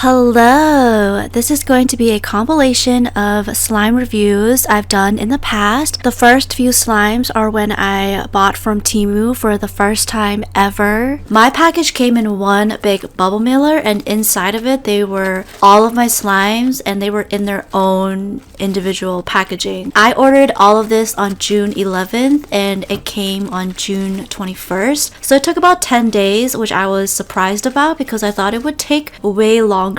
Hello! This is going to be a compilation of slime reviews I've done in the past. The first few slimes are when I bought from Temu for the first time ever. My package came in one big bubble mailer, and inside of it they were all of my slimes and they were in their own individual packaging. I ordered all of this on June 11th and it came on June 21st. So it took about 10 days, which I was surprised about because I thought it would take way longer.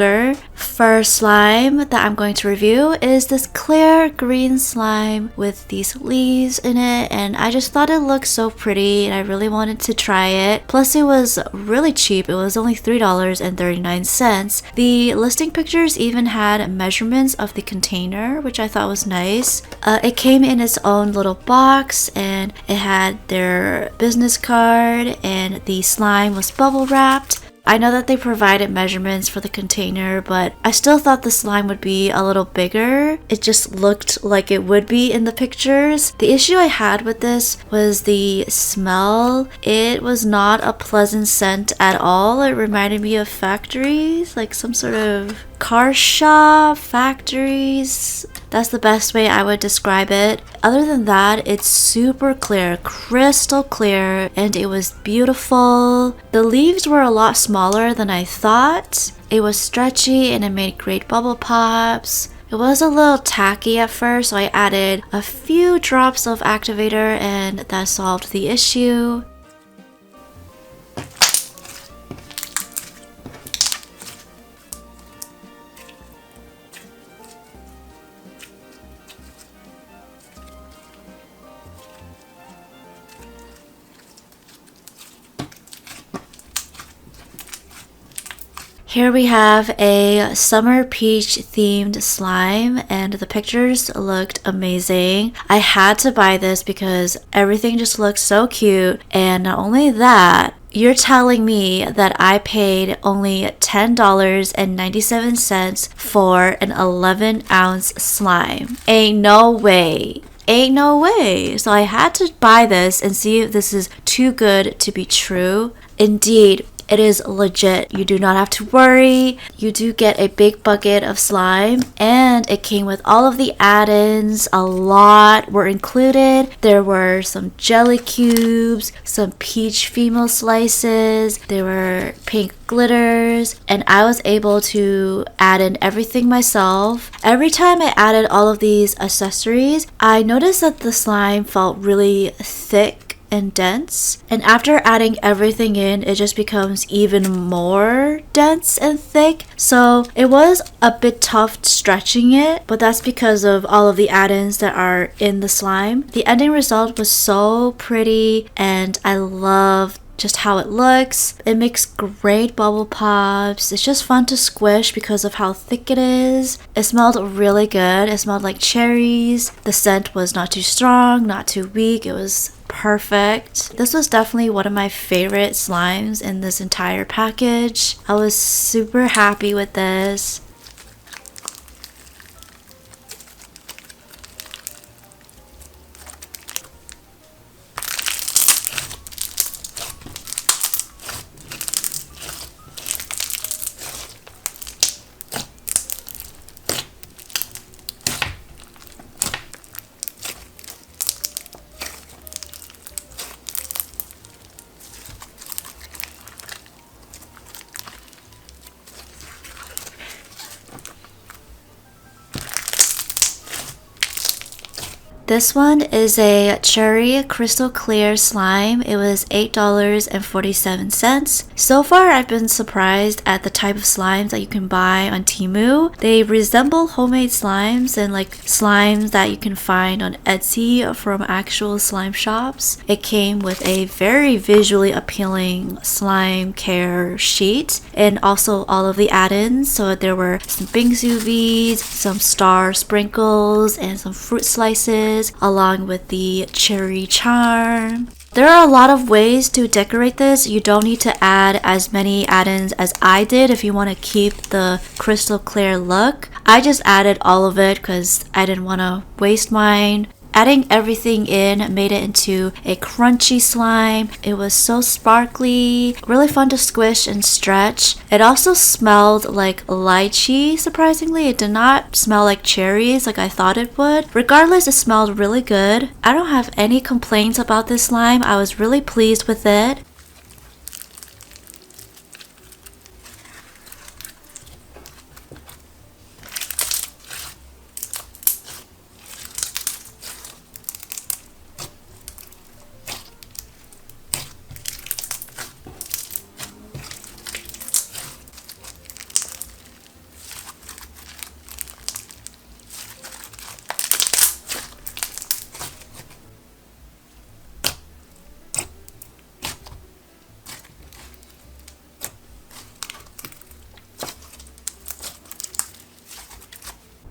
First slime that I'm going to review is this clear green slime with these leaves in it, and I just thought it looked so pretty and I really wanted to try it. Plus it was really cheap. It was only $3.39. The listing pictures even had measurements of the container, which I thought was nice. It came in its own little box and it had their business card, and the slime was bubble wrapped. I know that they provided measurements for the container, but I still thought the slime would be a little bigger. It just looked like it would be in the pictures. The issue I had with this was the smell. It was not a pleasant scent at all. It reminded me of factories, like some sort of car shop, factories. That's the best way I would describe it. Other than that, it's super clear, crystal clear, and it was beautiful. The leaves were a lot smaller than I thought. It was stretchy and it made great bubble pops. It was a little tacky at first, so I added a few drops of activator and that solved the issue. Here we have a summer peach themed slime, and the pictures looked amazing. I had to buy this because everything just looked so cute, and not only that, you're telling me that I paid only $10.97 for an 11-ounce slime. Ain't no way. Ain't no way. So I had to buy this and see if this is too good to be true. Indeed, it is legit. You do not have to worry. You do get a big bucket of slime, and it came with all of the add-ins. A lot were included. There were some jelly cubes, some peach female slices, there were pink glitters, and I was able to add in everything myself. Every time I added all of these accessories, I noticed that the slime felt really thick and dense, and after adding everything in, it just becomes even more dense and thick. So it was a bit tough stretching it, but that's because of all of the add-ins that are in the slime. The ending result was so pretty, and I love just how it looks. It makes great bubble pops. It's just fun to squish because of how thick it is. It smelled really good. It smelled like cherries. The scent was not too strong, not too weak. It was perfect. This was definitely one of my favorite slimes in this entire package. I was super happy with this. This one is a cherry crystal clear slime. It was $8.47. So far, I've been surprised at the type of slimes that you can buy on Temu. They resemble homemade slimes and like slimes that you can find on Etsy from actual slime shops. It came with a very visually appealing slime care sheet and also all of the add-ins. So there were some bingsu beads, some star sprinkles, and some fruit slices, along with the cherry charm. There are a lot of ways to decorate this. You don't need to add as many add-ins as I did if you want to keep the crystal clear look. I just added all of it because I didn't want to waste mine. Adding everything in made it into a crunchy slime. It was so sparkly, really fun to squish and stretch. It also smelled like lychee, surprisingly. It did not smell like cherries like I thought it would. Regardless, it smelled really good. I don't have any complaints about this slime. I was really pleased with it.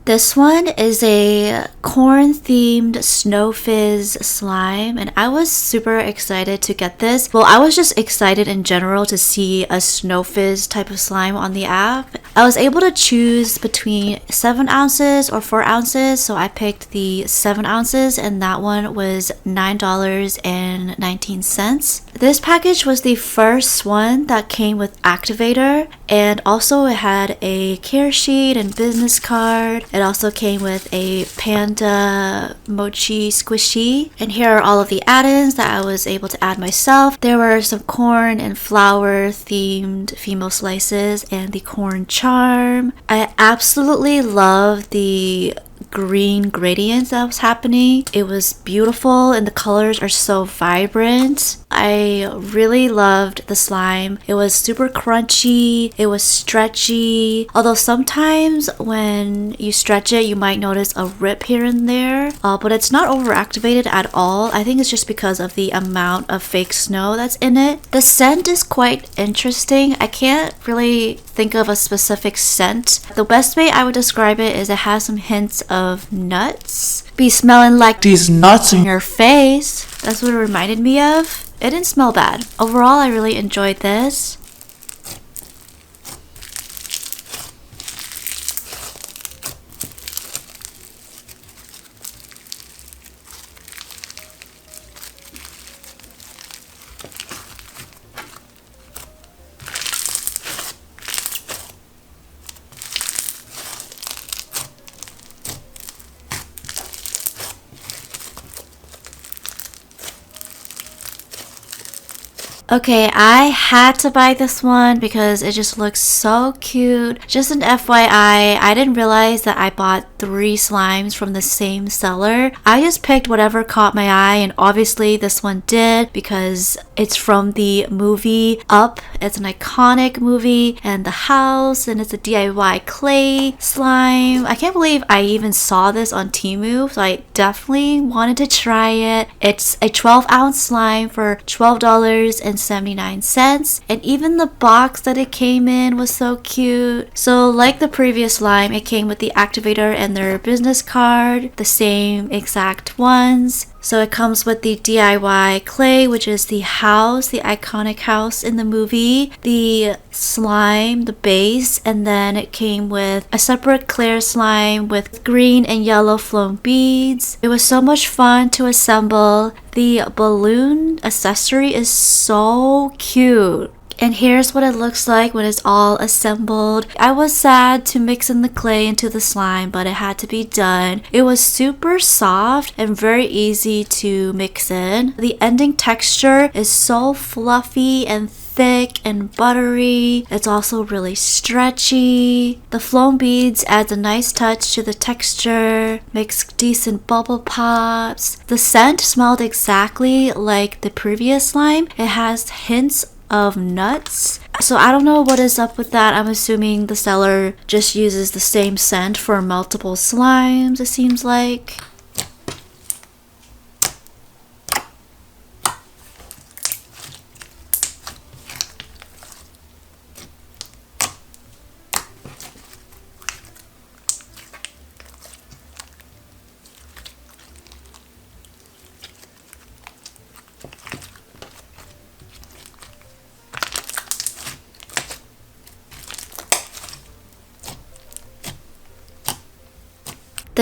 This one is a corn themed snow fizz slime, and I was super excited to get this. Well, I was just excited in general to see a snow fizz type of slime on the app. I was able to choose between 7 ounces or 4 ounces, so I picked the 7 ounces, and that one was $9.19. This package was the first one that came with activator, and also it had a care sheet and business card. It also came with a panda mochi squishy. And here are all of the add-ins that I was able to add myself. There were some corn and flour themed female slices and the corn charm. I absolutely love the green gradients that was happening. It was beautiful and the colors are so vibrant. I really loved the slime. It was super crunchy. It was stretchy. Although sometimes when you stretch it, you might notice a rip here and there. But it's not overactivated at all. I think it's just because of the amount of fake snow that's in it. The scent is quite interesting. I can't really think of a specific scent. The best way I would describe it is it has some hints of nuts. Be smelling like these nuts in your face. That's what it reminded me of. It didn't smell bad. Overall, I really enjoyed this. Okay, I had to buy this one because it just looks so cute. Just an FYI, I didn't realize that I bought 3 slimes from the same seller. I just picked whatever caught my eye, and obviously this one did because it's from the movie Up. It's an iconic movie, and the house, and it's a DIY clay slime. I can't believe I even saw this on Temu, so I definitely wanted to try it. It's a 12-ounce slime for $12.79, and even the box that it came in was so cute. So like the previous slime, it came with the activator and their business card, the same exact ones. So it comes with the DIY clay, which is the house, the iconic house in the movie, the slime, the base, and then it came with a separate clear slime with green and yellow flown beads. It was so much fun to assemble. The balloon accessory is so cute. And here's what it looks like when it's all assembled. I was sad to mix in the clay into the slime, but it had to be done. It was super soft and very easy to mix in. The ending texture is so fluffy and thick and buttery. It's also really stretchy. The flown beads adds a nice touch to the texture, makes decent bubble pops. The scent smelled exactly like the previous slime. It has hints of nuts. So I don't know what is up with that. I'm assuming the seller just uses the same scent for multiple slimes, it seems like.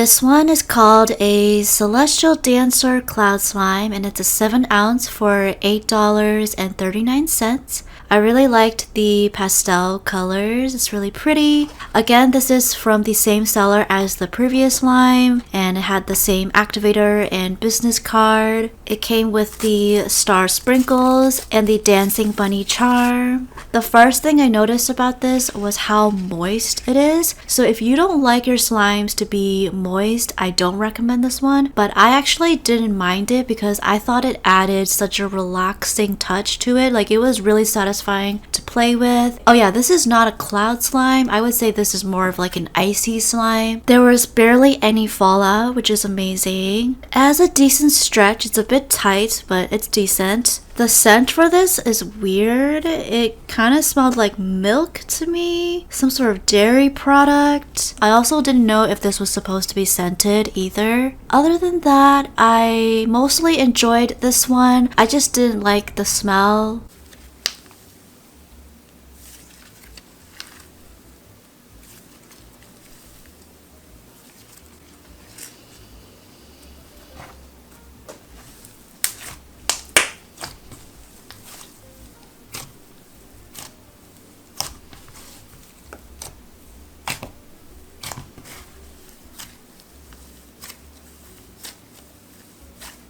This one is called a Celestial Dancer Cloud Slime, and it's a 7 ounce for $8.39. I really liked the pastel colors. It's really pretty. Again, this is from the same seller as the previous slime, and it had the same activator and business card. It came with the star sprinkles and the dancing bunny charm. The first thing I noticed about this was how moist it is. So if you don't like your slimes to be moist, I don't recommend this one, but I actually didn't mind it because I thought it added such a relaxing touch to it. Like, it was really satisfying to play with. Oh yeah, this is not a cloud slime. I would say this is more of like an icy slime. There was barely any fallout, which is amazing. It has a decent stretch. It's a bit tight, but it's decent. The scent for this is weird. It kind of smelled like milk to me. Some sort of dairy product. I also didn't know if this was supposed to be scented either. Other than that, I mostly enjoyed this one. I just didn't like the smell.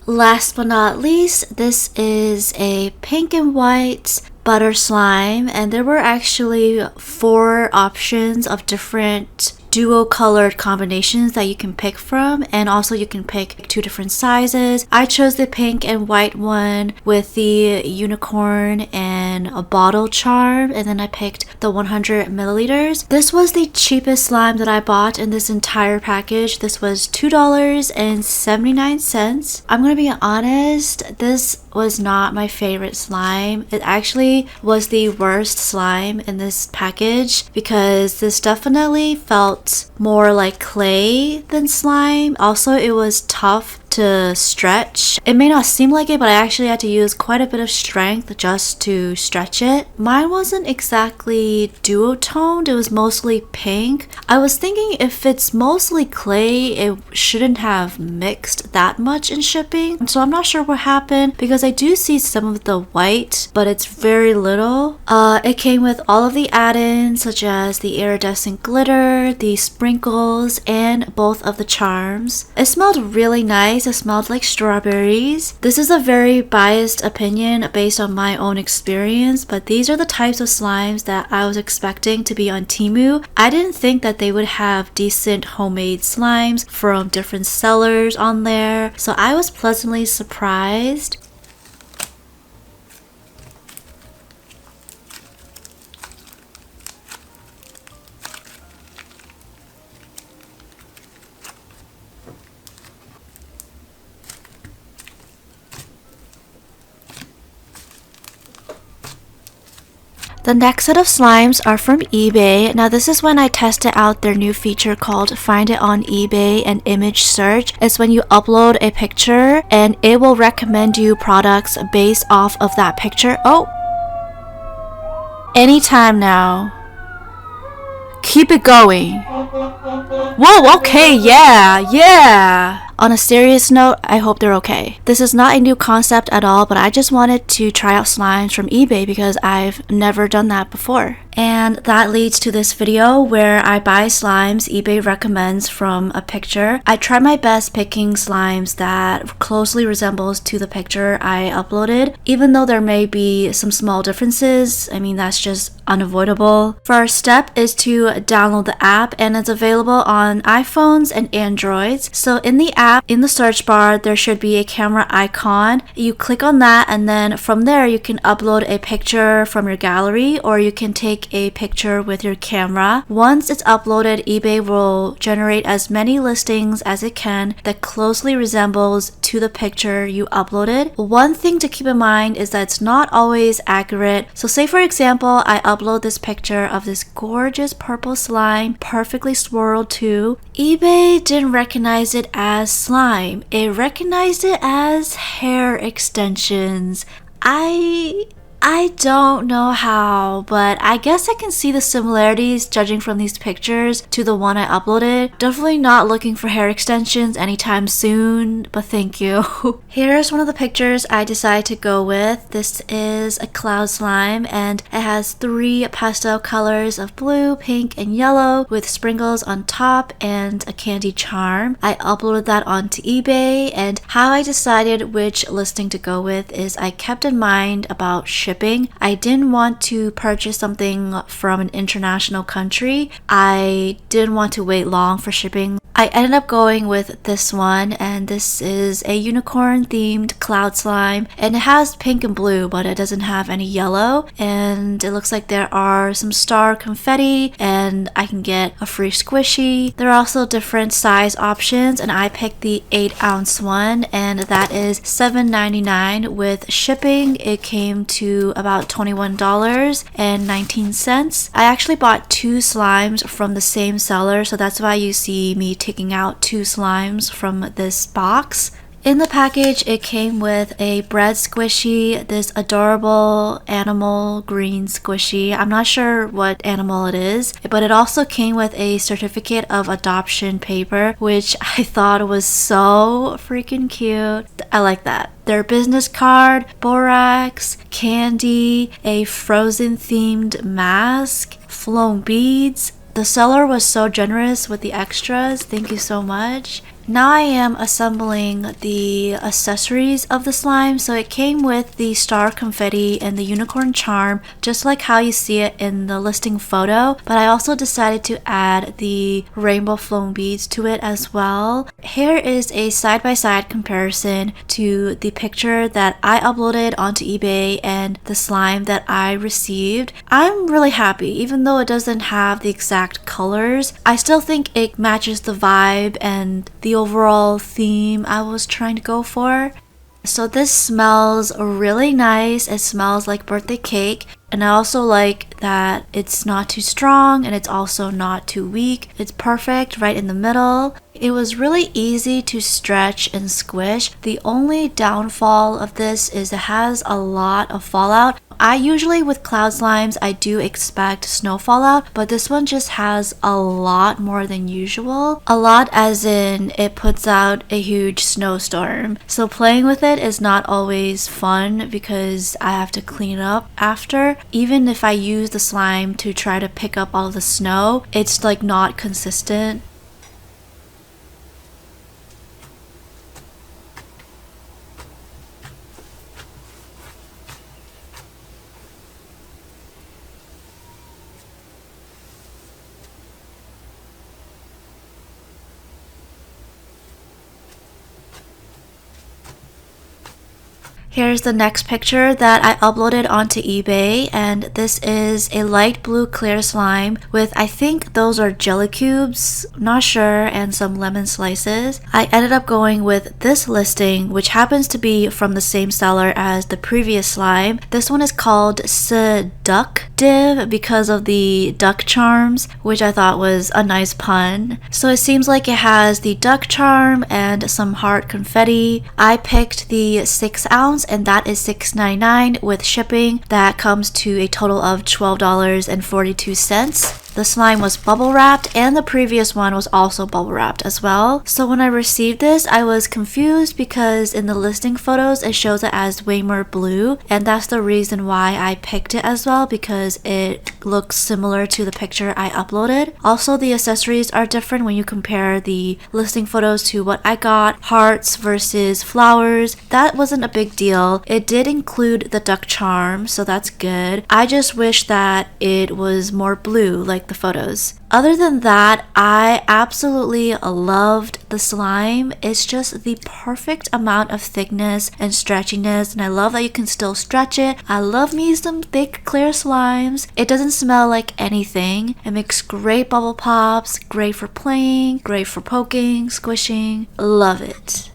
Last but not least, this is a pink and white butter slime, and there were actually 4 options of different duo colored combinations that you can pick from, and also you can pick 2 different sizes. I chose the pink and white one with the unicorn and a bottle charm, and then I picked the 100 milliliters. This was the cheapest slime that I bought in this entire package. This was $2.79. I'm gonna be honest, this was not my favorite slime. It actually was the worst slime in this package because this definitely felt more like clay than slime. Also, it was tough to stretch. It may not seem like it, but I actually had to use quite a bit of strength just to stretch it. Mine wasn't exactly duotoned, it was mostly pink. I was thinking if it's mostly clay, it shouldn't have mixed that much in shipping. So I'm not sure what happened because I do see some of the white, but it's very little. It came with all of the add-ins such as the iridescent glitter, the sprinkles, and both of the charms. It smelled really nice. It smelled like strawberries. This is a very biased opinion based on my own experience, but these are the types of slimes that I was expecting to be on Temu. I didn't think that they would have decent homemade slimes from different sellers on there, so I was pleasantly surprised. The next set of slimes are from eBay. Now this is when I tested out their new feature called Find It on eBay and Image Search. It's when you upload a picture and it will recommend you products based off of that picture. Oh! Anytime now. Keep it going. Whoa, okay, yeah. On a serious note, I hope they're okay. This is not a new concept at all, but I just wanted to try out slimes from eBay because I've never done that before. And that leads to this video where I buy slimes eBay recommends from a picture. I try my best picking slimes that closely resembles to the picture I uploaded, even though there may be some small differences. I mean, that's just unavoidable. First step is to download the app, and it's available on iPhones and Androids. So in the app, in the search bar, there should be a camera icon. You click on that, and then from there you can upload a picture from your gallery, or you can take a picture with your camera. Once it's uploaded, eBay will generate as many listings as it can that closely resembles to the picture you uploaded. One thing to keep in mind is that it's not always accurate. So say for example, I upload this picture of this gorgeous purple slime, perfectly swirled too. eBay didn't recognize it as slime. It recognized it as hair extensions. I I don't know how, but I guess I can see the similarities judging from these pictures to the one I uploaded. Definitely not looking for hair extensions anytime soon, but thank you. Here's one of the pictures I decided to go with. This is a cloud slime and it has 3 pastel colors of blue, pink, and yellow with sprinkles on top and a candy charm. I uploaded that onto eBay, and how I decided which listing to go with is I kept in mind about shipping. I didn't want to purchase something from an international country. I didn't want to wait long for shipping. I ended up going with this one, and this is a unicorn themed cloud slime, and it has pink and blue, but it doesn't have any yellow, and it looks like there are some star confetti and I can get a free squishy. There are also different size options, and I picked the 8-ounce one, and that is $7.99. With shipping it came to about $21.19. I actually bought 2 slimes from the same seller, so that's why you see me taking out 2 slimes from this box. In the package, it came with a bread squishy, this adorable animal green squishy. I'm not sure what animal it is, but it also came with a certificate of adoption paper, which I thought was so freaking cute. I like that. Their business card, borax, candy, a frozen themed mask, flown beads. The seller was so generous with the extras. Thank you so much. Now I am assembling the accessories of the slime. So it came with the star confetti and the unicorn charm, just like how you see it in the listing photo, but I also decided to add the rainbow flown beads to it as well. Here is a side-by-side comparison to the picture that I uploaded onto eBay and the slime that I received. I'm really happy. Even though it doesn't have the exact colors, I still think it matches the vibe and the overall theme I was trying to go for. So this smells really nice. It smells like birthday cake, and I also like that it's not too strong and it's also not too weak. It's perfect right in the middle. It was really easy to stretch and squish. The only downfall of this is it has a lot of fallout. I usually with cloud slimes I do expect snow fallout, but this one just has a lot more than usual. A lot as in it puts out a huge snowstorm. So playing with it is not always fun because I have to clean up after. Even if I use the slime to try to pick up all the snow, it's like not consistent. Here's the next picture that I uploaded onto eBay, and this is a light blue clear slime with, I think those are jelly cubes, not sure, and some lemon slices. I ended up going with this listing, which happens to be from the same seller as the previous slime. This one is called Seductive because of the duck charms, which I thought was a nice pun. So it seems like it has the duck charm and some heart confetti. I picked the 6-ounce, and that is $6.99 with shipping. That comes to a total of $12.42. The slime was bubble wrapped, and the previous one was also bubble wrapped as well. So when I received this, I was confused because in the listing photos it shows it as way more blue, and that's the reason why I picked it as well, because it looks similar to the picture I uploaded. Also, the accessories are different when you compare the listing photos to what I got. Hearts versus flowers, that wasn't a big deal. It did include the duck charm, so that's good. I just wish that it was more blue like the photos. Other than that, I absolutely loved the slime. It's just the perfect amount of thickness and stretchiness, and I love that you can still stretch it. I love me some thick clear slimes. It doesn't smell like anything. It makes great bubble pops, great for playing, great for poking, squishing. Love it.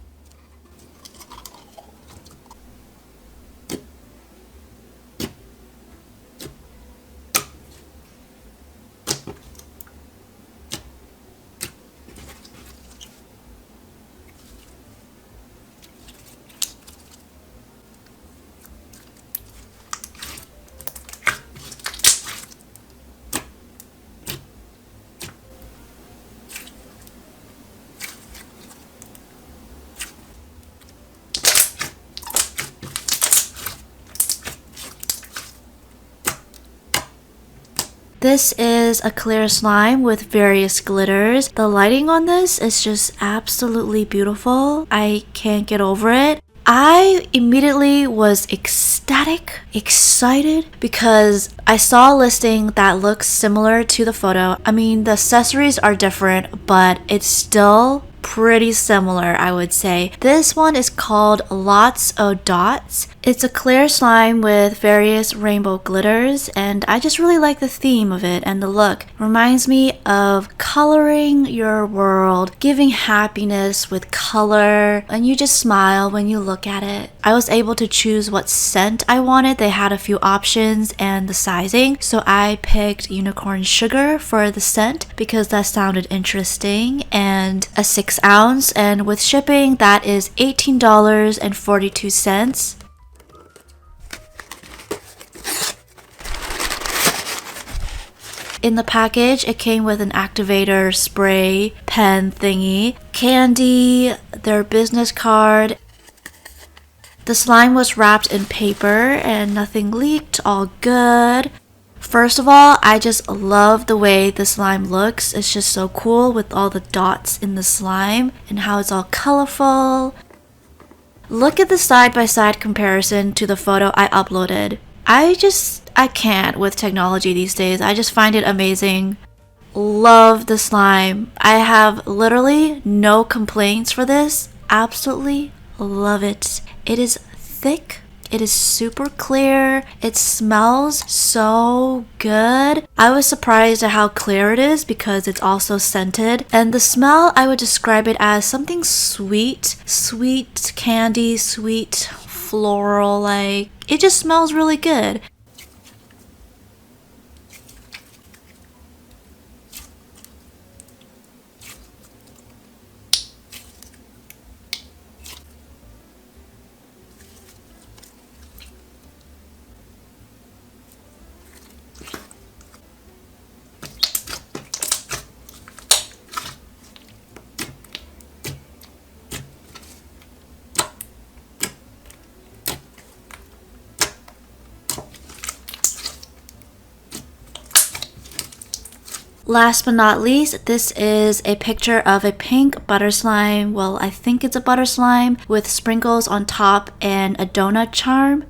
This is a clear slime with various glitters. The lighting on this is just absolutely beautiful. I can't get over it. I immediately was ecstatic, excited, because I saw a listing that looks similar to the photo. I mean, the accessories are different, but it's still pretty similar, I would say. This one is called Lots of Dots. It's a clear slime with various rainbow glitters, and I just really like the theme of it and the look. It reminds me of coloring your world, giving happiness with color, and you just smile when you look at it. I was able to choose what scent I wanted. They had a few options and the sizing, so I picked unicorn sugar for the scent because that sounded interesting, and a 6 ounce, and with shipping that is $18.42. In the package, it came with an activator spray pen thingy, candy, their business card. The slime was wrapped in paper and nothing leaked, all good. First of all, I just love the way the slime looks. It's just so cool with all the dots in the slime and how it's all colorful. Look at the side-by-side comparison to the photo I uploaded. I can't with technology these days. I just find it amazing. Love the slime. I have literally no complaints for this. Absolutely love it. It is thick. It is super clear. It smells so good. I was surprised at how clear it is because it's also scented. And the smell, I would describe it as something sweet. Sweet candy, sweet floral, like. It just smells really good. Last but not least, this is a picture of a pink butter slime. Well, I think it's a butter slime with sprinkles on top and a donut charm.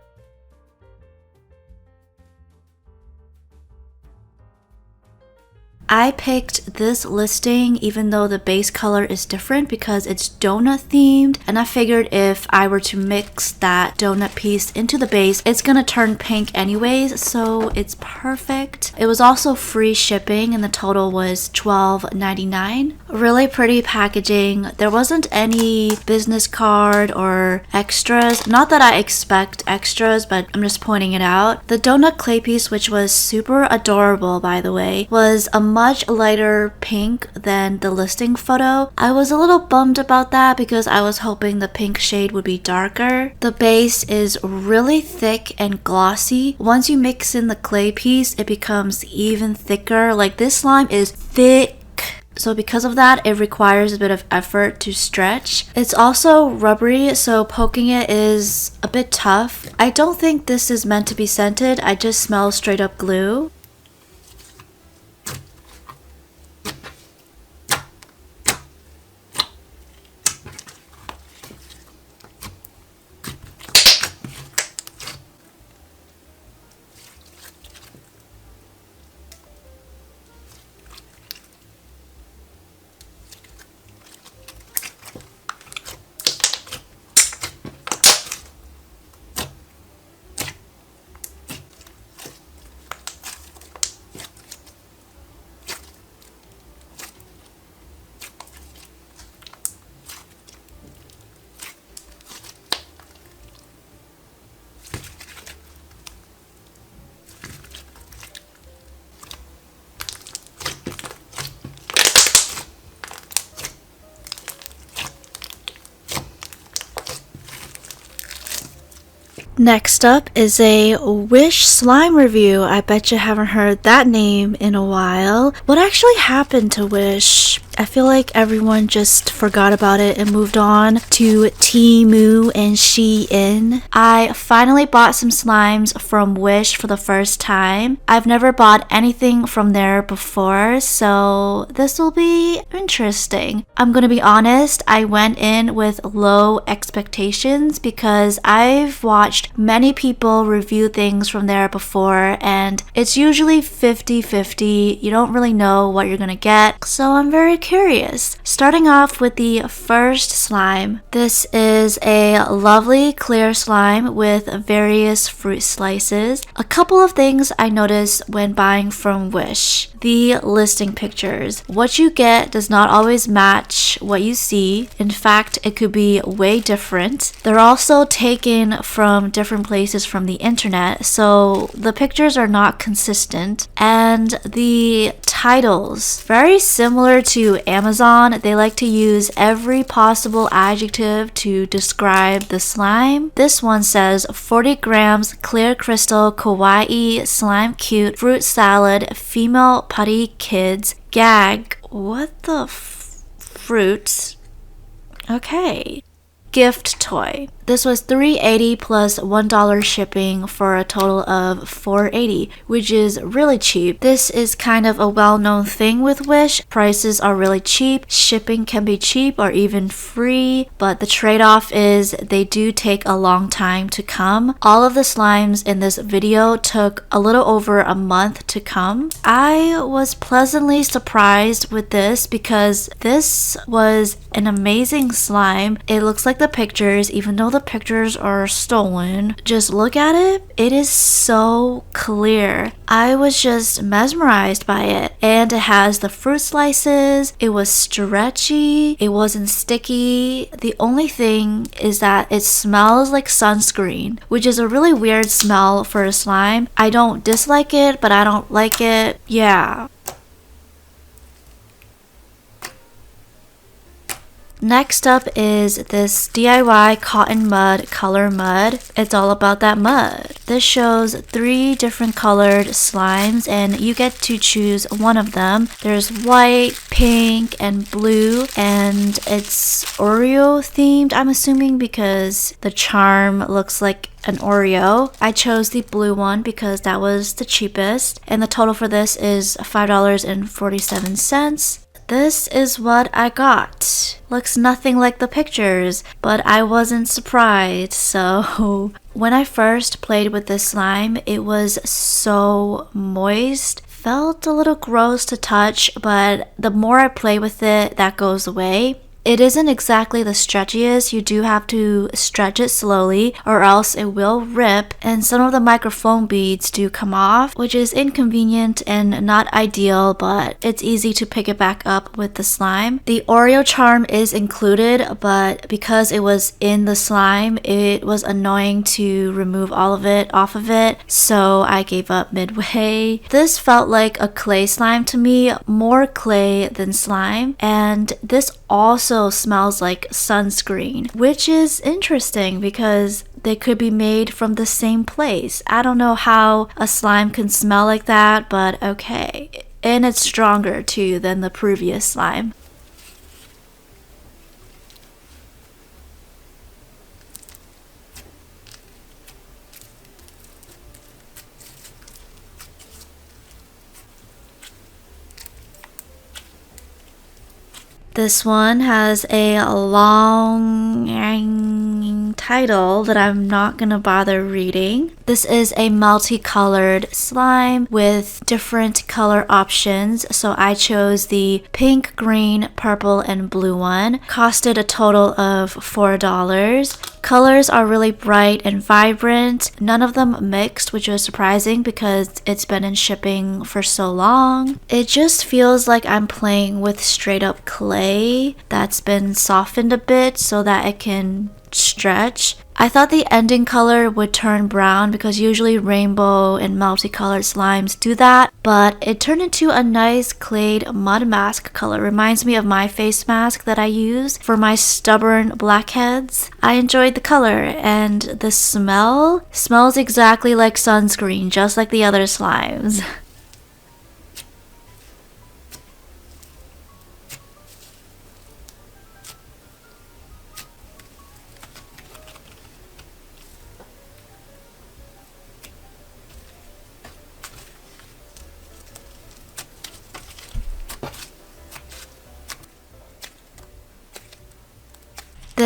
I picked this listing even though the base color is different because it's donut themed, and I figured if I were to mix that donut piece into the base, it's gonna turn pink anyways, so it's perfect. It was also free shipping and the total was $12.99. Really pretty packaging. There wasn't any business card or extras. Not that I expect extras, but I'm just pointing it out. The donut clay piece, which was super adorable by the way, was a much lighter pink than the listing photo. I was a little bummed about that because I was hoping the pink shade would be darker. The base is really thick and glossy. Once you mix in the clay piece, it becomes even thicker. Like this slime is thick. So because of that, it requires a bit of effort to stretch. It's also rubbery, so poking it is a bit tough. I don't think this is meant to be scented. I just smell straight up glue. Next up is a Wish slime review. I bet you haven't heard that name in a while. What actually happened to Wish? I feel like everyone just forgot about it and moved on to Temu and Shein. I finally bought some slimes from Wish for the first time. I've never bought anything from there before, so this will be interesting. I'm gonna be honest, I went in with low expectations because I've watched many people review things from there before and it's usually 50-50. You don't really know what you're gonna get, so I'm very curious. Starting off with the first slime. This is a lovely clear slime with various fruit slices. A couple of things I noticed when buying from Wish. The listing pictures. What you get does not always match what you see. In fact, it could be way different. They're also taken from different places from the internet, so the pictures are not consistent. And the titles, very similar to Amazon. They like to use every possible adjective to describe the slime. This one says 40 grams clear crystal kawaii slime cute fruit salad female putty kids gag. What the fruit? Okay. Gift toy. This was $3.80 plus $1 shipping for a total of $4.80, which is really cheap. This is kind of a well-known thing with Wish. Prices are really cheap. Shipping can be cheap or even free, but the trade-off is they do take a long time to come. All of the slimes in this video took a little over a month to come. I was pleasantly surprised with this because this was an amazing slime. It looks like the pictures, even though the pictures are stolen. Just look at it. It is so clear. I was just mesmerized by it. And it has the fruit slices. It was stretchy. It wasn't sticky. The only thing is that it smells like sunscreen, which is a really weird smell for a slime. I don't dislike it, but I don't like it. Yeah. Next up is this DIY cotton mud color mud. It's all about that mud. This shows 3 different colored slimes and you get to choose one of them. There's white, pink, and blue, and it's Oreo themed, I'm assuming, because the charm looks like an Oreo. I chose the blue one because that was the cheapest, and the total for this is $5.47. This is what I got. Looks nothing like the pictures, but I wasn't surprised. So when I first played with this slime, it was so moist. Felt a little gross to touch, but the more I play with it, that goes away. It isn't exactly the stretchiest. You do have to stretch it slowly or else it will rip, and some of the microfoam beads do come off, which is inconvenient and not ideal, but it's easy to pick it back up with the slime. The Oreo charm is included, but because it was in the slime, it was annoying to remove all of it off of it, so I gave up midway. This felt like a clay slime to me, more clay than slime, and this also smells like sunscreen, which is interesting because they could be made from the same place. I don't know how a slime can smell like that, but okay. And it's stronger too than the previous slime. This one has a long title that I'm not gonna bother reading. This is a multicolored slime with different color options, so I chose the pink, green, purple, and blue one. Costed a total of $4. Colors are really bright and vibrant. None of them mixed, which was surprising because it's been in shipping for so long. It just feels like I'm playing with straight up clay that's been softened a bit so that it can stretch. I thought the ending color would turn brown because usually rainbow and multicolored slimes do that, but it turned into a nice clayed mud mask color. Reminds me of my face mask that I use for my stubborn blackheads. I enjoyed the color, and the smell smells exactly like sunscreen, just like the other slimes.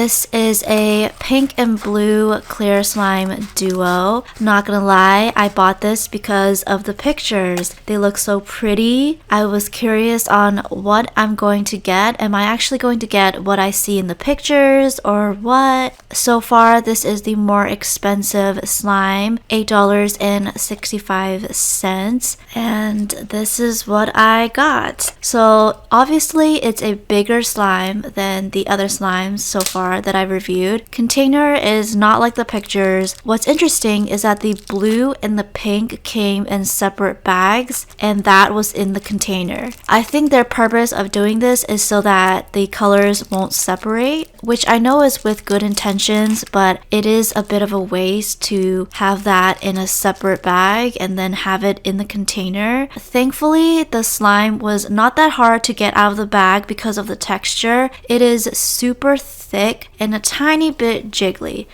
This is a pink and blue clear slime duo. Not gonna lie, I bought this because of the pictures. They look so pretty. I was curious on what I'm going to get. Am I actually going to get what I see in the pictures or what? So far, this is the more expensive slime, $8.65. And this is what I got. So obviously it's a bigger slime than the other slimes so far that I reviewed. Container is not like the pictures. What's interesting is that the blue and the pink came in separate bags, and that was in the container. I think their purpose of doing this is so that the colors won't separate, which I know is with good intentions, but it is a bit of a waste to have that in a separate bag and then have it in the container. Thankfully, the slime was not that hard to get out of the bag because of the texture. It is super thick and a tiny bit jiggly.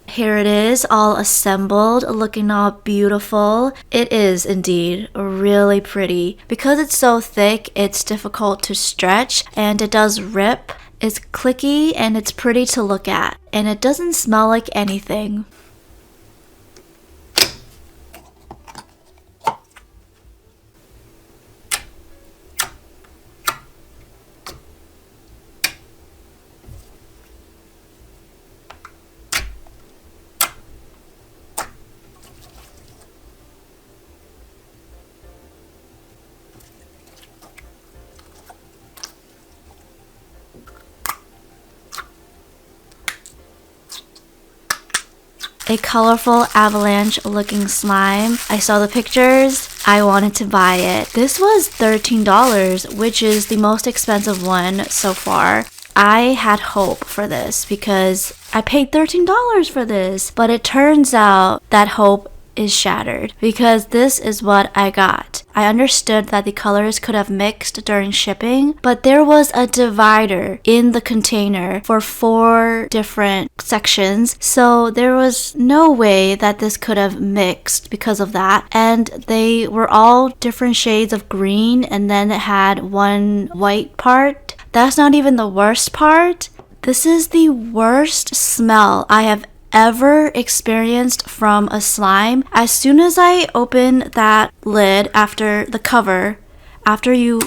Here it is, all assembled, looking all beautiful. It is indeed really pretty. Because it's so thick, it's difficult to stretch and it does rip. It's clicky and it's pretty to look at. And it doesn't smell like anything. A colorful avalanche looking slime. I saw the pictures. I wanted to buy it. This was $13, which is the most expensive one so far. I had hope for this because I paid $13 for this, but it turns out that hope is shattered because this is what I got. I understood that the colors could have mixed during shipping, but there was a divider in the container for 4 different sections, so there was no way that this could have mixed because of that. And they were all different shades of green, and then it had one white part. That's not even the worst part. This is the worst smell I have ever experienced from a slime. As soon as I open that lid after the cover, after you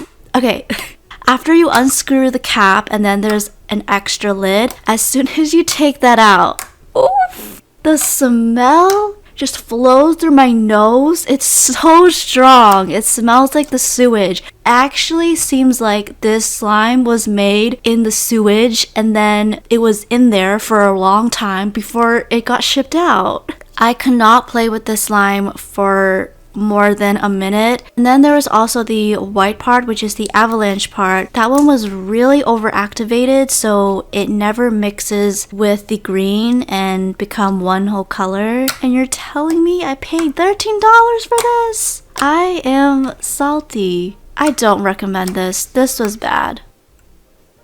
unscrew the cap and then there's an extra lid, as soon as you take that out, oof, the smell just flows through my nose. It's so strong. It smells like the sewage. Actually seems like this slime was made in the sewage and then it was in there for a long time before it got shipped out. I cannot play with this slime for more than a minute. And then there was also the white part, which is the avalanche part. That one was really overactivated, so it never mixes with the green and become one whole color. And you're telling me I paid $13 for this? I am salty. I don't recommend this. This was bad.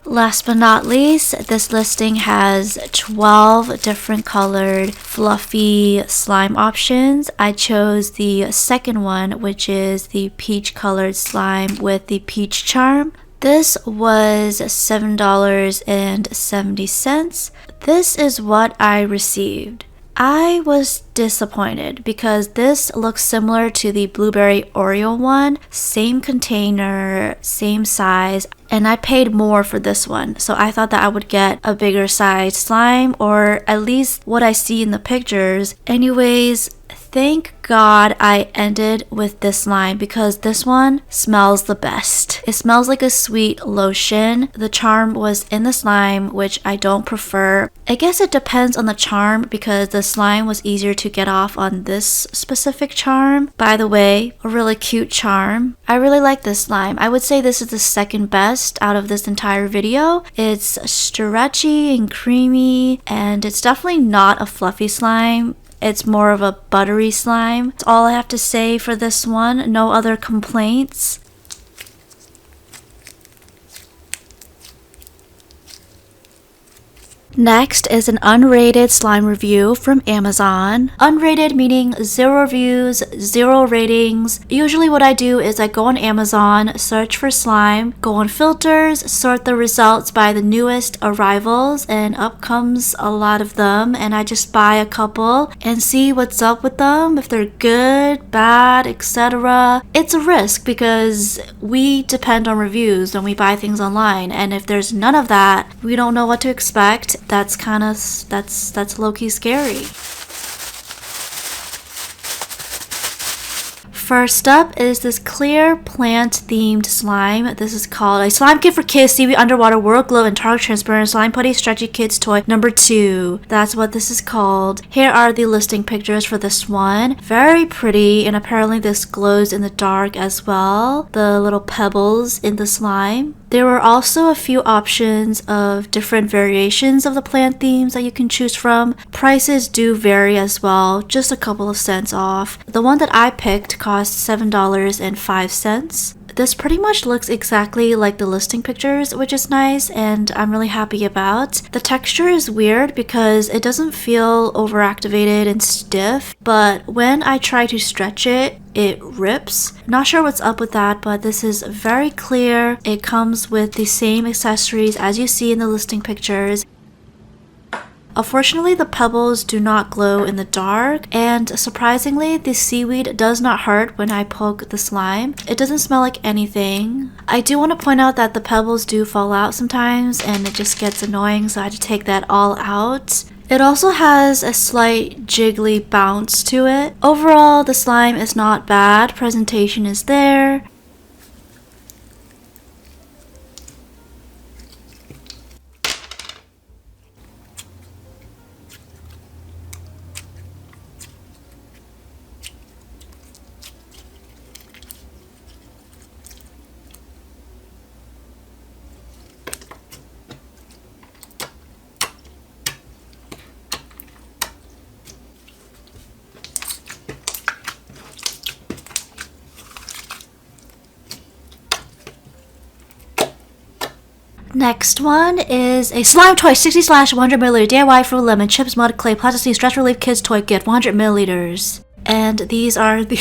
Last but not least, this listing has 12 different colored fluffy slime options. I chose the second one, which is the peach colored slime with the peach charm. This was $7.70. This is what I received. I was disappointed because this looks similar to the blueberry Oreo one. Same container, same size, and I paid more for this one. So I thought that I would get a bigger size slime, or at least what I see in the pictures. Anyways, thank God I ended with this slime because this one smells the best. It smells like a sweet lotion. The charm was in the slime, which I don't prefer. I guess it depends on the charm because the slime was easier to get off on this specific charm. By the way, a really cute charm. I really like this slime. I would say this is the second best out of this entire video. It's stretchy and creamy, and it's definitely not a fluffy slime. It's more of a buttery slime. That's all I have to say for this one. No other complaints. Next is an unrated slime review from Amazon. Unrated meaning 0 reviews, 0 ratings. Usually what I do is I go on Amazon, search for slime, go on filters, sort the results by the newest arrivals, and up comes a lot of them, and I just buy a couple and see what's up with them, if they're good, bad, etc. It's a risk because we depend on reviews when we buy things online, and if there's none of that, we don't know what to expect. That's low-key scary. First up is this clear plant-themed slime. This is called a slime kit for kids, seaweed underwater, world glow, and target transparent slime putty stretchy kids toy number 2. That's what this is called. Here are the listing pictures for this one. Very pretty, and apparently this glows in the dark as well. The little pebbles in the slime. There were also a few options of different variations of the plant themes that you can choose from. Prices do vary as well, just a couple of cents off. The one that I picked cost $7.05. This pretty much looks exactly like the listing pictures, which is nice and I'm really happy about. The texture is weird because it doesn't feel overactivated and stiff, but when I try to stretch it, it rips. Not sure what's up with that, but this is very clear. It comes with the same accessories as you see in the listing pictures. Unfortunately, the pebbles do not glow in the dark, and surprisingly, the seaweed does not hurt when I poke the slime. It doesn't smell like anything. I do want to point out that the pebbles do fall out sometimes, and it just gets annoying, so I had to take that all out. It also has a slight jiggly bounce to it. Overall, the slime is not bad. Presentation is there. Next one is a slime toy 60/100ml DIY fruit lemon chips mud clay plastic stretch relief kids toy gift 100ml. And these are the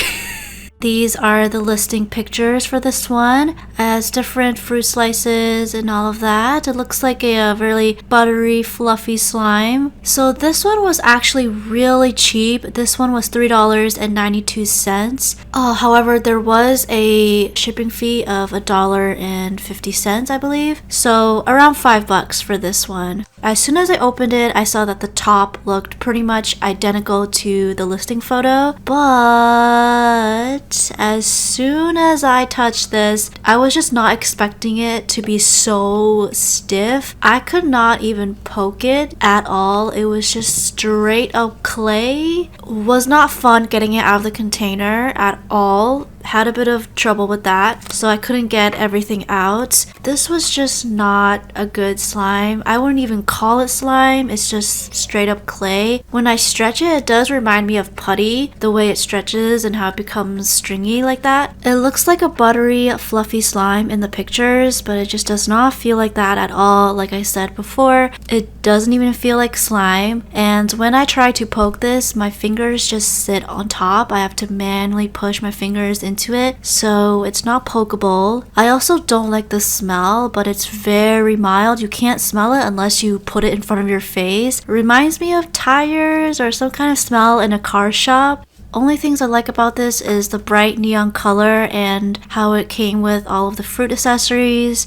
these are the listing pictures for this one, as different fruit slices and all of that. It looks like a really buttery, fluffy slime. So this one was actually really cheap. This one was $3.92. However, there was a shipping fee of $1.50, I believe. So around $5 for this one. As soon as I opened it, I saw that the top looked pretty much identical to the listing photo, but as soon as I touched this, I was just not expecting it to be so stiff. I could not even poke it at all. It was just straight up clay. Was not fun getting it out of the container at all. Had a bit of trouble with that, so I couldn't get everything out. This was just not a good slime. I wouldn't even call it slime. It's just straight up clay. When I stretch it, it does remind me of putty, the way it stretches and how it becomes stringy like that. It looks like a buttery, fluffy slime in the pictures, but it just does not feel like that at all. Like I said before, it doesn't even feel like slime. And when I try to poke this, my fingers just sit on top. I have to manually push my fingers into it, so it's not pokeable. I also don't like the smell, but it's very mild. You can't smell it unless you put it in front of your face. It reminds me of tires or some kind of smell in a car shop. Only things I like about this is the bright neon color and how it came with all of the fruit accessories.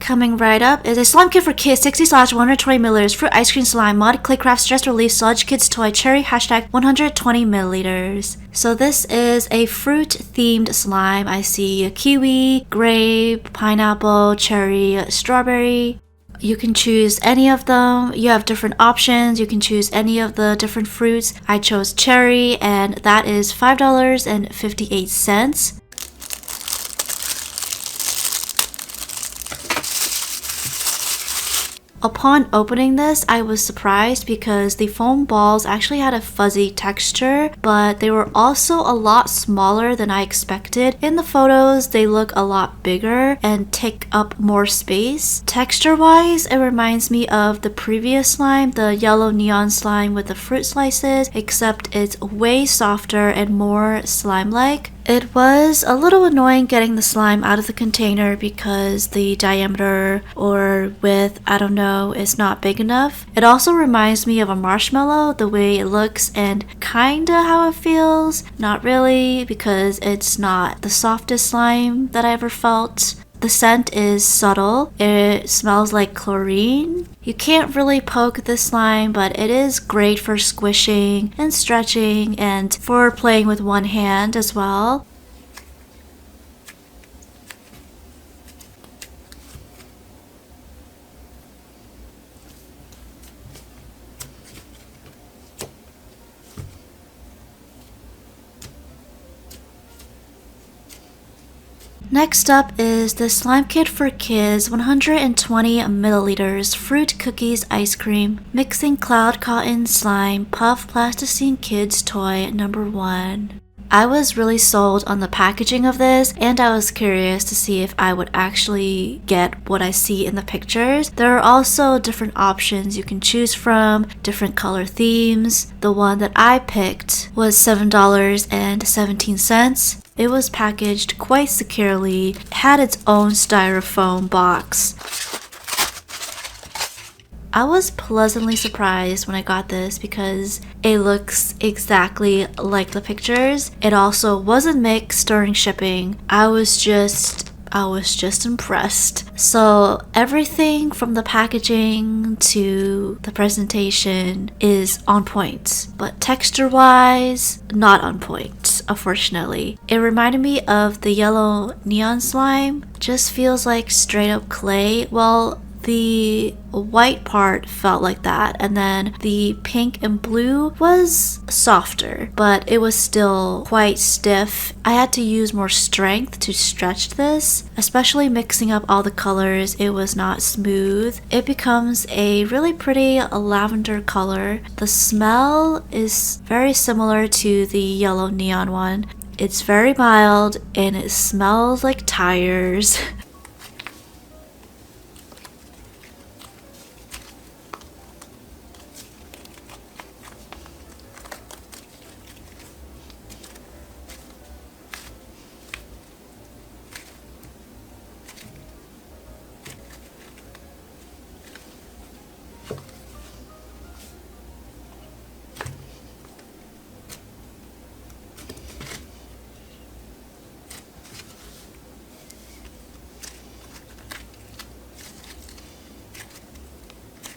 Coming right up is a slime kit for kids 60/120ml fruit ice cream slime mod clay craft stress relief sludge kids toy cherry hashtag 120ml. So this is a fruit themed slime. I see a kiwi, grape, pineapple, cherry, strawberry. You can choose any of them. You have different options. You can choose any of the different fruits. I chose cherry, and that is $5.58. Upon opening this, I was surprised because the foam balls actually had a fuzzy texture, but they were also a lot smaller than I expected. In the photos, they look a lot bigger and take up more space. Texture-wise, it reminds me of the previous slime, the yellow neon slime with the fruit slices, except it's way softer and more slime-like. It was a little annoying getting the slime out of the container because the diameter or width, I don't know, is not big enough. It also reminds me of a marshmallow, the way it looks and kinda how it feels. Not really, because it's not the softest slime that I ever felt. The scent is subtle. It smells like chlorine. You can't really poke this slime, but it is great for squishing and stretching and for playing with one hand as well. Next up is the Slime Kit for Kids 120 milliliters Fruit Cookies Ice Cream Mixing Cloud Cotton Slime Puff Plasticine Kids Toy number 1. I was really sold on the packaging of this, and I was curious to see if I would actually get what I see in the pictures. There are also different options you can choose from, different color themes. The one that I picked was $7.17. It was packaged quite securely, had its own styrofoam box. I was pleasantly surprised when I got this because it looks exactly like the pictures. It also wasn't mixed during shipping. I was just impressed. So everything from the packaging to the presentation is on point, but texture wise, not on point, unfortunately. It reminded me of the yellow neon slime. Just feels like straight up clay. Well, the white part felt like that, and then the pink and blue was softer, but it was still quite stiff. I had to use more strength to stretch this, especially mixing up all the colors. It was not smooth. It becomes a really pretty lavender color. The smell is very similar to the yellow neon one. It's very mild and it smells like tires.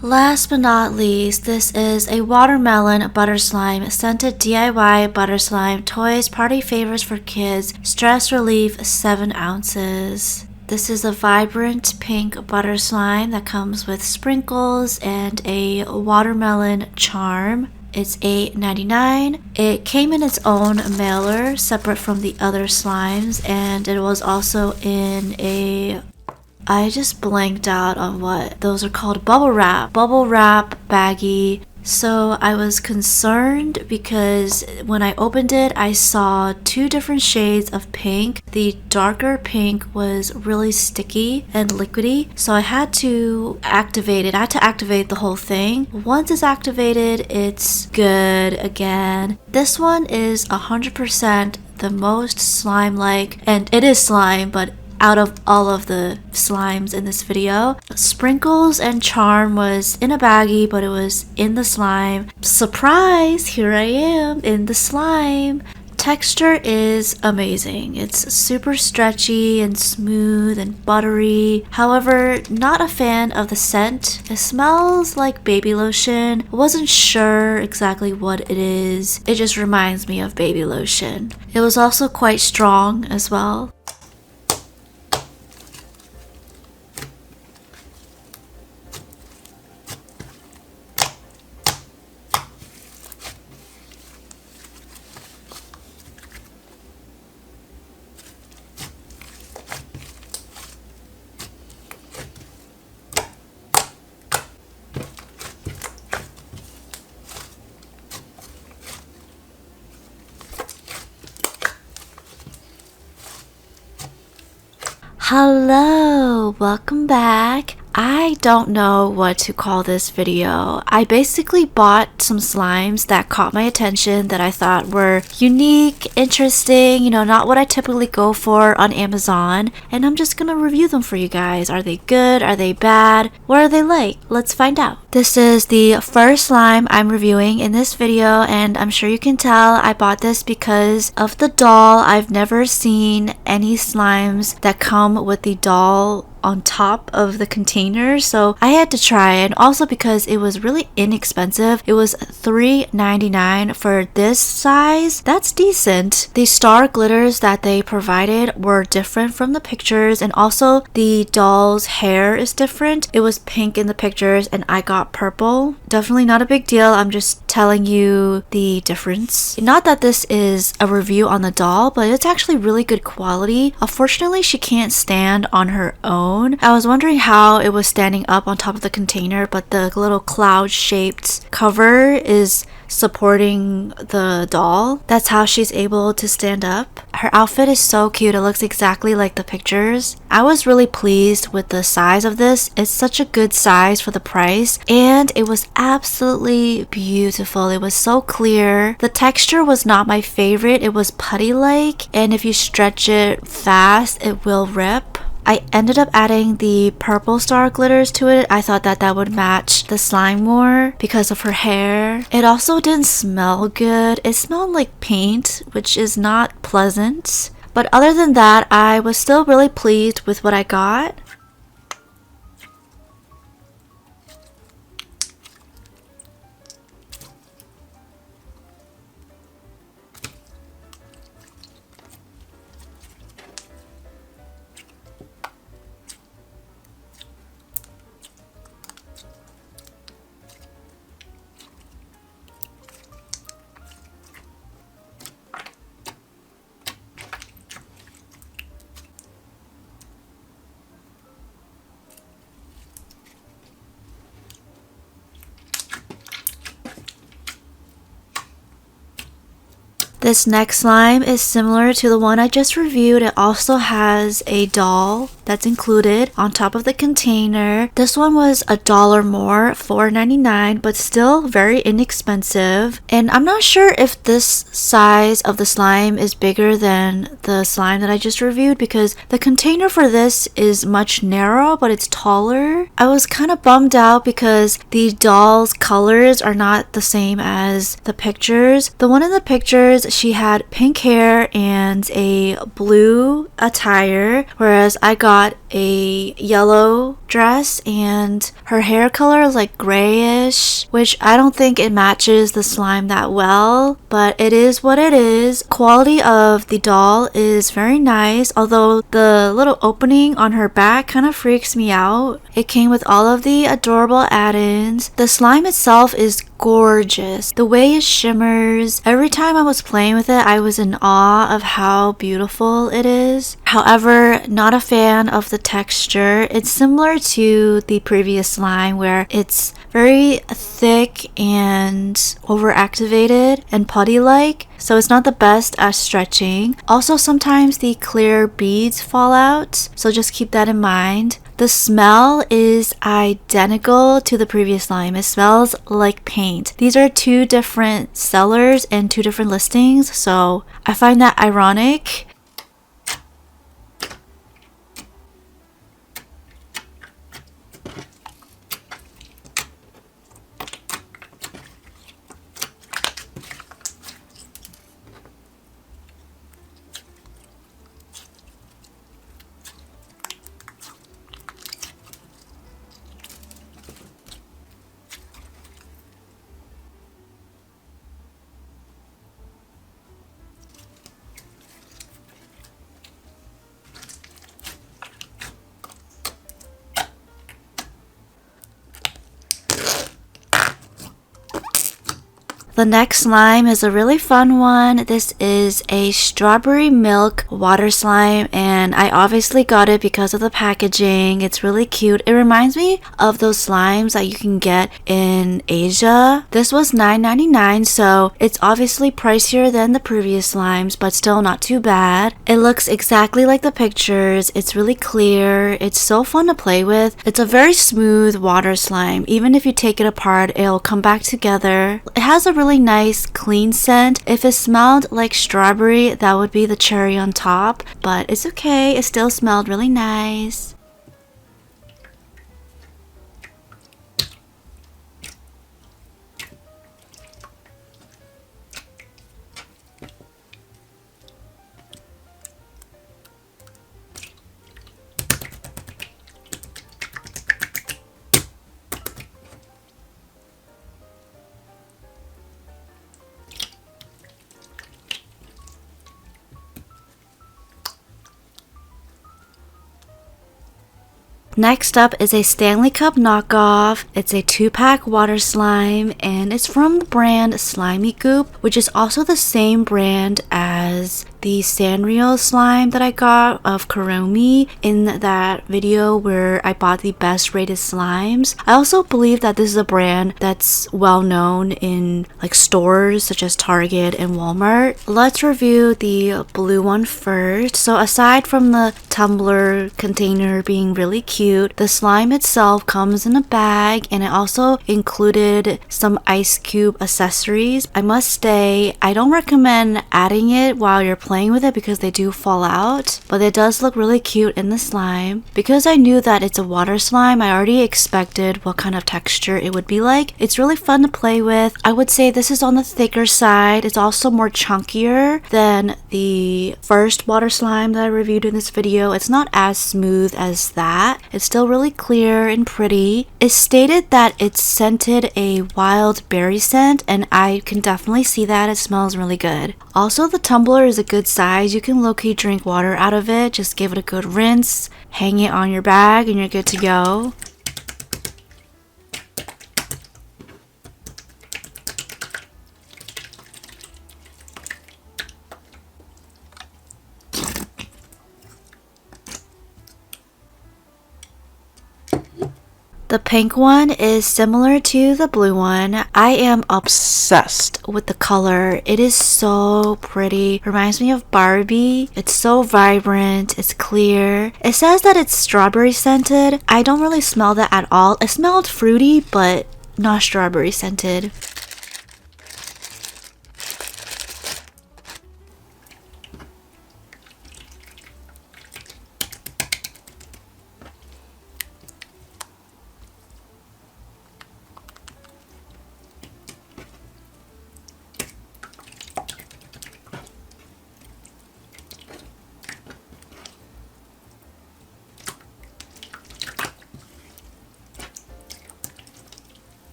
Last but not least, this is a watermelon butter slime scented DIY butter slime toys party favorites for kids stress relief 7 ounces. This is a vibrant pink butter slime that comes with sprinkles and a watermelon charm. It's $8.99. It came in its own mailer separate from the other slimes, and it was also in a I just blanked out on what those are called. Bubble wrap baggie. So I was concerned because when I opened it, I saw 2 different shades of pink. The darker pink was really sticky and liquidy, so I had to activate it. I had to activate the whole thing. Once it's activated, it's good again. This one is 100% the most slime-like, and it is slime, but out of all of the slimes in this video. Sprinkles and charm was in a baggie, but it was in the slime. Surprise! Here I am in the slime. Texture is amazing. It's super stretchy and smooth and buttery. However, not a fan of the scent. It smells like baby lotion. I wasn't sure exactly what it is. It just reminds me of baby lotion. It was also quite strong as well. Hello, welcome back. I don't know what to call this video. I basically bought some slimes that caught my attention that I thought were unique, interesting, not what I typically go for on Amazon, and I'm just gonna review them for you guys. Are they good? Are they bad? What are they like? Let's find out. This is the first slime I'm reviewing in this video, and I'm sure you can tell I bought this because of the doll. I've never seen any slimes that come with the doll on top of the container, so I had to try it. And also because it was really inexpensive. It was $3.99 for this size. That's decent. The star glitters that they provided were different from the pictures, and also the doll's hair is different. It was pink in the pictures and I got purple. Definitely not a big deal. I'm just telling you the difference. Not that this is a review on the doll, but it's actually really good quality. Unfortunately, she can't stand on her own. I was wondering how it was standing up on top of the container, but the little cloud shaped cover is supporting the doll. That's how she's able to stand up. Her outfit is so cute. It looks exactly like the pictures. I was really pleased with the size of this. It's such a good size for the price, and it was absolutely beautiful. It was so clear. The texture was not my favorite. It was putty-like, and if you stretch it fast, it will rip. I ended up adding the purple star glitters to it. I thought that would match the slime more because of her hair. It also didn't smell good. It smelled like paint, which is not pleasant. But other than that, I was still really pleased with what I got. This next slime is similar to the one I just reviewed. It also has a doll that's included on top of the container. This one was $1 more, $4.99, but still very inexpensive. And I'm not sure if this size of the slime is bigger than the slime that I just reviewed because the container for this is much narrower, but it's taller. I was kind of bummed out because the doll's colors are not the same as the pictures. The one in the pictures, she had pink hair and a blue attire, whereas I got a yellow dress and her hair color is like grayish, which I don't think it matches the slime that well, but it is what it is. Quality of the doll is very nice, although the little opening on her back kind of freaks me out. It came with all of the adorable add-ins. The slime itself is gorgeous. The way it shimmers. Every time I was playing with it, I was in awe of how beautiful it is. However, not a fan of the texture. It's similar to the previous slime where it's very thick and overactivated and putty-like, so it's not the best at stretching. Also, sometimes the clear beads fall out, so just keep that in mind. The smell is identical to the previous slime. It smells like paint. These are two different sellers and two different listings, so I find that ironic. The next slime is a really fun one. This is a strawberry milk water slime, and I obviously got it because of the packaging. It's really cute. It reminds me of those slimes that you can get in Asia. This was $9.99, so it's obviously pricier than the previous slimes, but still not too bad. It looks exactly like the pictures. It's really clear. It's so fun to play with. It's a very smooth water slime. Even if you take it apart, it'll come back together. It has a really nice clean scent. If it smelled like strawberry, that would be the cherry on top, but it's okay. It still smelled really nice. Next up is a Stanley Cup knockoff. It's a 2-pack water slime, and it's from the brand Slimy Goop, which is also the same brand as the Sanrio slime that I got of Kuromi in that video where I bought the best rated slimes. I also believe that this is a brand that's well known in like stores such as Target and Walmart. Let's review the blue one first. So aside from the tumbler container being really cute, the slime itself comes in a bag, and it also included some ice cube accessories. I must say, I don't recommend adding it while you're playing with it because they do fall out, but it does look really cute in the slime. Because I knew that it's a water slime, I already expected what kind of texture it would be like. It's really fun to play with. I would say this is on the thicker side. It's also more chunkier than the first water slime that I reviewed in this video. It's not as smooth as that. It's still really clear and pretty. It's stated that it's scented a wild berry scent, and I can definitely see that. It smells really good. Also, the tumbler is a good size. You can low-key drink water out of it. Just give it a good rinse, hang it on your bag, and you're good to go. The pink one is similar to the blue one. I am obsessed with the color. It is so pretty. Reminds me of Barbie. It's so vibrant. It's clear. It says that it's strawberry scented. I don't really smell that at all. It smelled fruity, but not strawberry scented.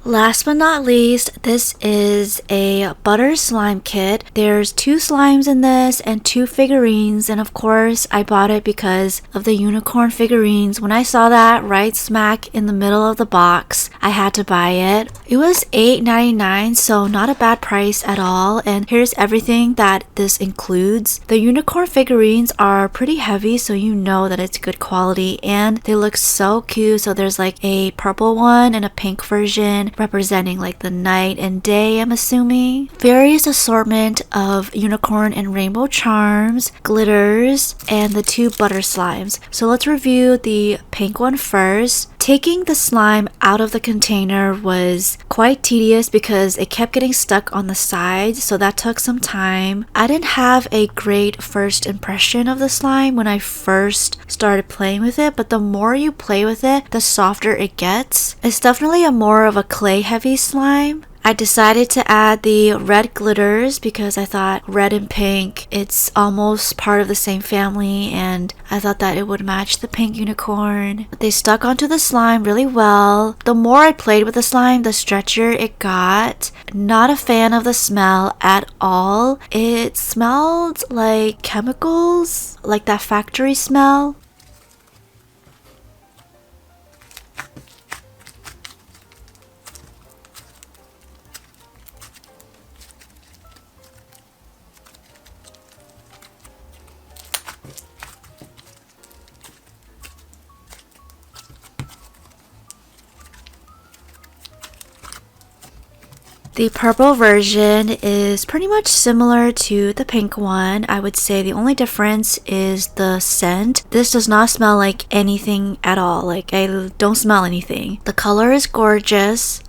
Last but not least, this is a butter slime kit. There's 2 slimes in this and 2 figurines, and of course I bought it because of the unicorn figurines. When I saw that right smack in the middle of the box, I had to buy it. It was $8.99, so not a bad price at all, and here's everything that this includes. The unicorn figurines are pretty heavy, so you know that it's good quality, and they look so cute. So there's like a purple one and a pink version representing like the night and day, I'm assuming. Various assortment of unicorn and rainbow charms, glitters, and the 2 butter slimes. So let's review the pink one first. Taking the slime out of the container was quite tedious because it kept getting stuck on the sides, so that took some time. I didn't have a great first impression of the slime when I first started playing with it, but the more you play with it, the softer it gets. It's definitely a more of a clay heavy slime. I decided to add the red glitters because I thought red and pink, it's almost part of the same family, and I thought that it would match the pink unicorn. They stuck onto the slime really well. The more I played with the slime, the stretchier it got. not a fan of the smell at all. It smelled like chemicals, like that factory smell. The purple version is pretty much similar to the pink one. I would say the only difference is the scent. This does not smell like anything at all. Like, I don't smell anything. The color is gorgeous.